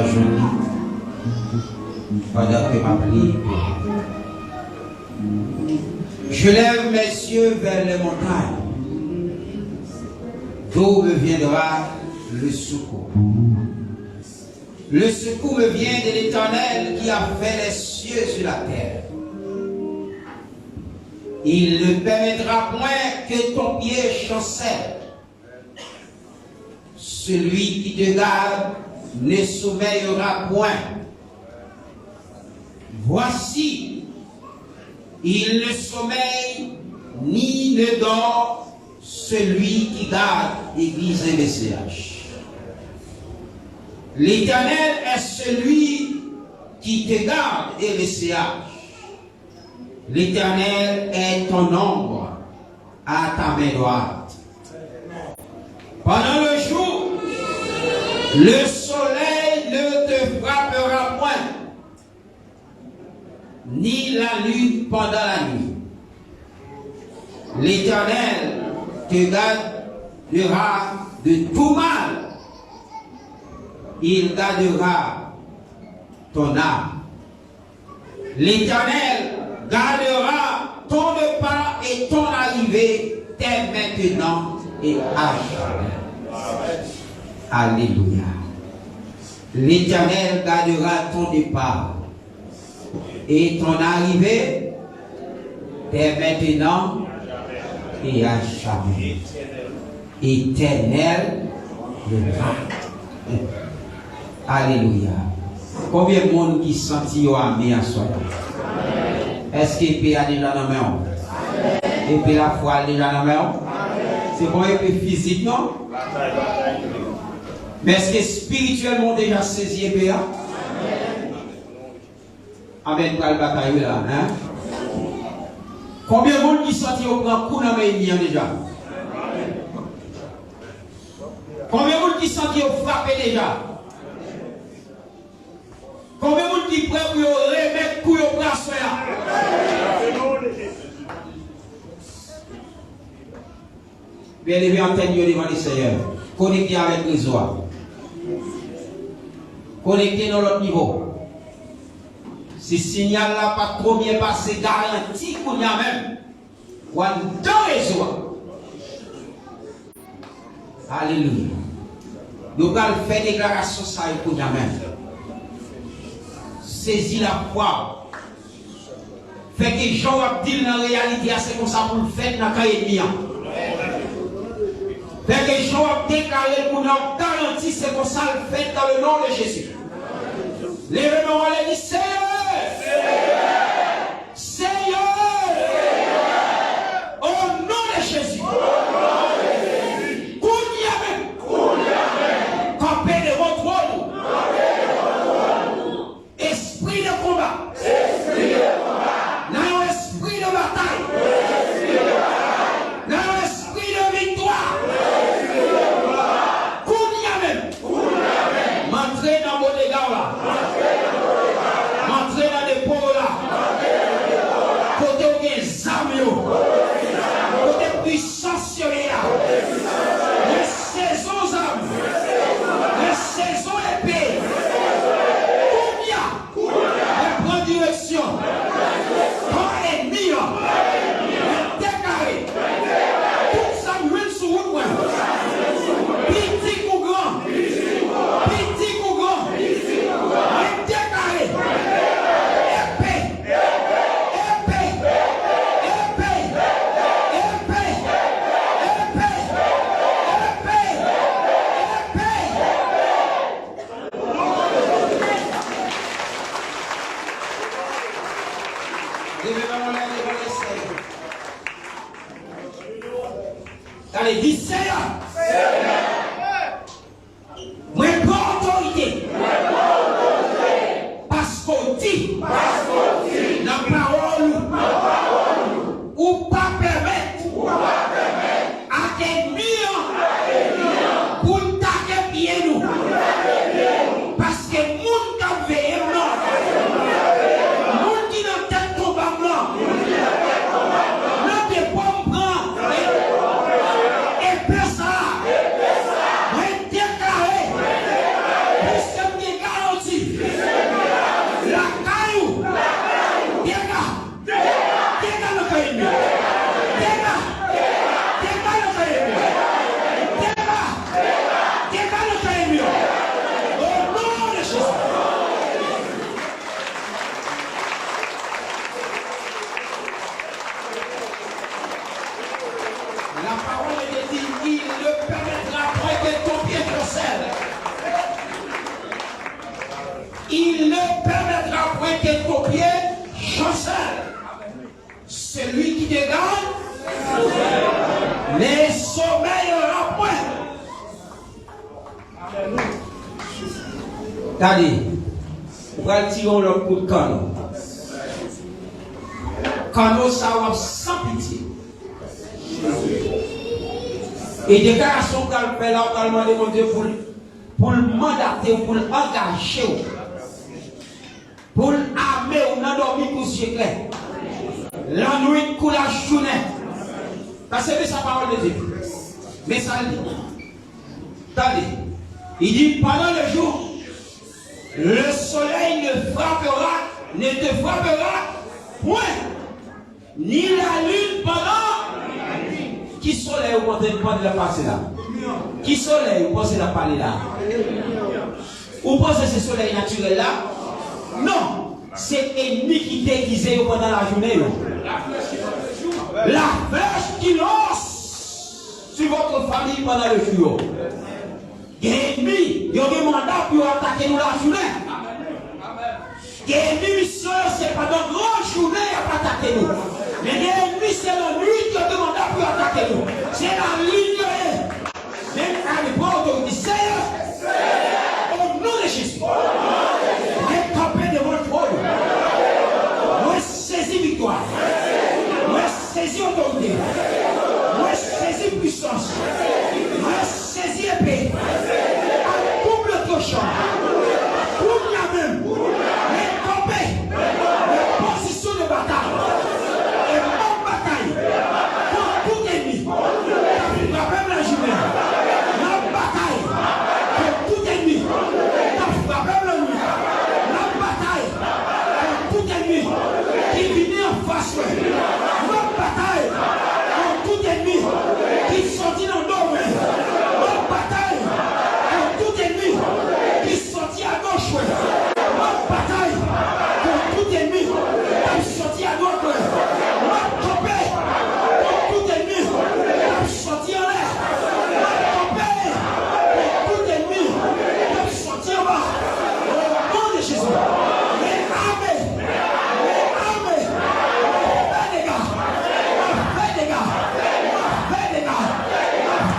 journée pendant que ma prie. Je lève mes yeux vers les montagnes. D'où me viendra le secours? Le secours me vient de l'Éternel qui a fait les cieux sur la terre. Il ne permettra point que ton pied chancelle. Celui qui te garde ne sommeillera point. Voici, il ne sommeille ni ne dort celui qui garde l'Église MCH. L'Éternel est celui qui te garde MCH. L'Éternel est ton ombre à ta main droite. Pendant le jour, le soleil ne te frappera point, ni la lune pendant la nuit. L'Éternel te gardera de tout mal. Il gardera ton âme. L'Éternel gardera ton départ et ton arrivée dès maintenant et à jamais. Alléluia. L'Éternel gardera ton départ et ton arrivée dès maintenant et à jamais. Éternel le Dieu. Alléluia. Combien de monde qui sentit au ami à soi? Est-ce qu'il peut aller dans la main? Et puis la foi aller dans la main? C'est bon, et puis physique, non? Mais est-ce que spirituellement déjà saisi et bien? Amen, pour la bataille là, hein? Combien de monde qui sentit au grand coup dans la main déjà? Combien de monde qui sentit au frappé déjà? Combien de monde qui prend pour remettre pour le place là? Bien élevé en tête devant le Seigneur. Connecté avec les oies. Connecté dans l'autre niveau. Si signal là pas trop bien passé, garanti qu'on y a même. Ou dans les oies. Alléluia. Nous allons faire déclaration ça pour y a même. Saisis la foi. Fait que Jean a dit dans la réalité, c'est comme ça pour le faire dans la cahier. Fait que Jean a déclaré pour nous garantir, c'est comme ça le fait dans le nom de Jésus. Lève-nous, on dit Seigneur! Seigneur! Au nom de Jésus! Campez de votre rôle! Esprit de combat! Dans l'esprit de bataille! Dans l'esprit de victoire! M'entrez dans vos dégâts là! M'entrez dans des pots là! Côté où il y a des armes, côté puissance là! Les saisons armes! Les saisons épées! Combien? Prends direction! Quand ennemi là! Décarré! Tout ça mène sur vous point! Petit ou grand! Petit ou grand! Décarré! Épée! Épée! Épée! Épée! Allez, dis Seigneur! Moi, pas autorité! Parce qu'on dit, la parole, ou pas permettre, à des murs, pour taquer pied nous. Parce que moun qui veille blanc, moun qui n'a tête combat blanc, n'a des pommes blancs, et puis ça, déclaré, puisque me garantit La parole de Dieu dit, il ne permettra point que ton pied chancelle. Il ne permettra point que ton pied chancelle. Celui qui te gagne, ne sommeillera point. Regardez, on va tirer le coup de canon. Canon, ça va sans pitié. Et déclaration qu'elle fait là, on va demander pour le mandater, pour l'engager, pour l'armer, on a dormi pour ce clair. La nuit, pour la journée. Parce que c'est sa parole de Dieu. Mais ça le dit. Attendez. Il dit pendant le jour, le soleil ne te frappera point. Ni la lune pendant. Qui soleil vous pensez de la passer là? Qui soleil vous pensez de la parler là? Vous pensez que c'est soleil naturel là? Non. C'est ennemi qui déguise pendant la journée. La flèche qui lance sur votre famille pendant le jour. L'ennemi, il y a un mandat pour attaquer nous la journée. L'ennemi, mission, c'est pas dans grande journée à attaquer nous. Mais l'ennemi, c'est la nuit qui a un mandat pour attaquer nous. C'est la ligne. Même à l'époque, on dit Seigneur, au nom de Jésus, les campés de votre trône, nous saisissons victoire, nous saisissons autorité, nous saisissons puissance, nous saisissons épée, à double tranchant, pour la même, les campés, les positions de bataille, et en bataille, pour tout ennemi, même la journée, la bataille, pour tout ennemi, même la nuit, la bataille, pour tout ennemi, qui vient en face, la bataille, pour tout ennemi, qui sortit dans l'homme, la bataille, pour tout ennemi, qui sortit à gauche, la bataille, pour tout ennemi, qui sortit à droite, la campée, pour tout ennemi, qui sortit en l'air, la campée, pour tout ennemi, qui sortit en bas, au nom de Jésus, les armées, fais des gars, fais des gars, fais des gars,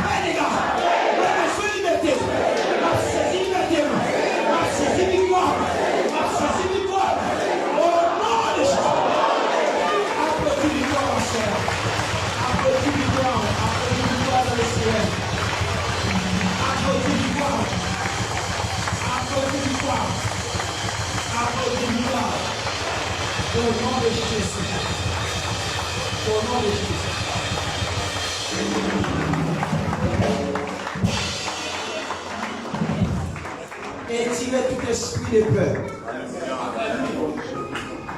fais des gars, la liberté, la saisie liberté, la saisie victoire, la saisie victoire, au nom de Jésus. Applaudis victoire, ma soeur. Applaudis victoire dans le ciel. Applaudis victoire. Applaudis victoire. Applaudis victoire. Au nom de Jésus. Au nom de Jésus. Et tirez tout esprit de peur.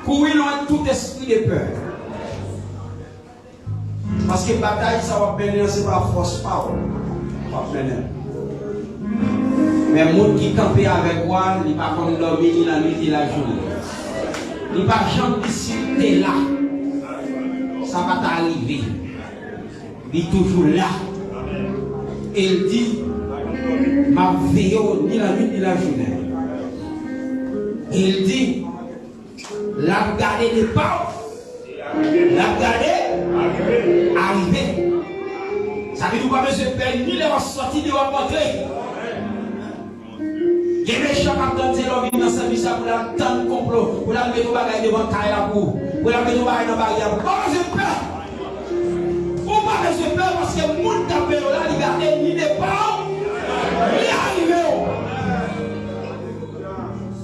Courir loin tout esprit de peur. Parce que bataille, ça va venir, c'est pas force parole. Mais le monde qui campe avec moi, il ne va pas dormir ni la nuit ni la journée. Il ne va jamais discuter là. Ça va t'arriver. Il est toujours là. Et il dit, ma veille ni la nuit ni la journée. Et il dit, la garder des pas. La garder, arriver. Ça veut dire que je perds ni les sorties de rencontrer. Les méchants qui attendent leur vie dans sa vie, pour la tendre complot, pour la mettre au bagage devant Kaila pour la mettre au bagage dans la barrière. Pourquoi je perds? Pourquoi je perds? Parce que le monde qui a la liberté, ni des pas, ni arriver.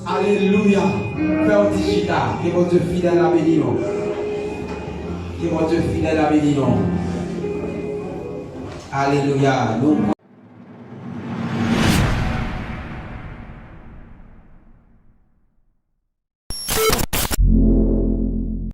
Alléluia. Père Digita, que votre fidèle a béni. Que votre fidèle a béni. Alléluia. Nous